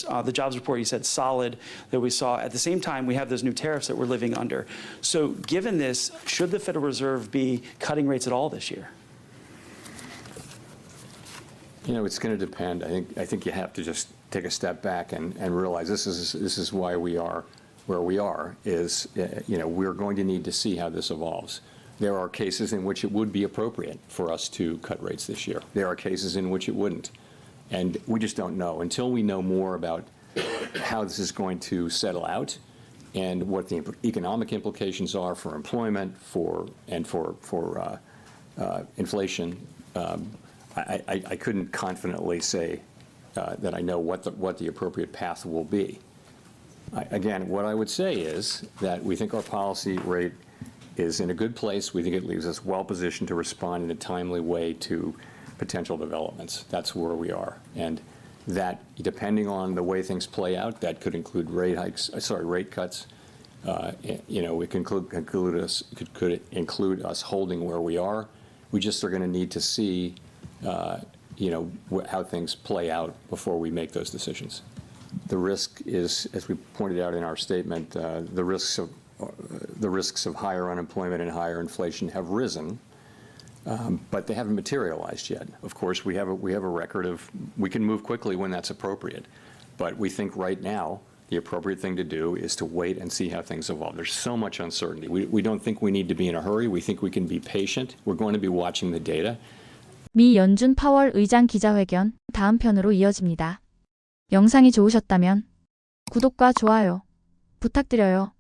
The jobs report, you said, solid, that we saw. At the same time, we have those new tariffs that we're living under. So given this, should the Federal Reserve be cutting rates at all this year? You know, it's going to depend. I think you have to just take a step back and realize this is why we are where we are. Is you know, we're going to need to see how this evolves. There are cases in which it would be appropriate for us to cut rates this year. There are cases in which it wouldn't. And we just don't know. Until we know more about how this is going to settle out and what the economic implications are for employment, for inflation, I couldn't confidently say that I know what the appropriate path will be. Again, what I would say is that we think our policy rate is in a good place. We think it leaves us well positioned to respond in a timely way to potential developments. That's where we are. And that, depending on the way things play out, that could include rate cuts. You know, it could include us holding where we are. We just are going to need to see, you know, how things play out before we make those decisions. The risk is, as we pointed out in our statement, the risks of higher unemployment and higher inflation have risen. But they haven't materialized yet. Of course, we have a record of, we can move quickly when that's appropriate. But we think right now the appropriate thing to do is to wait and see how things evolve. There's so much uncertainty. We don't think we need to be in a hurry. We think we can be patient. We're going to be watching the data. 미 연준 파월의장 기자회견 다음 편으로 이어집니다. 영상이 좋으셨다면 구독과 좋아요 부탁드려요.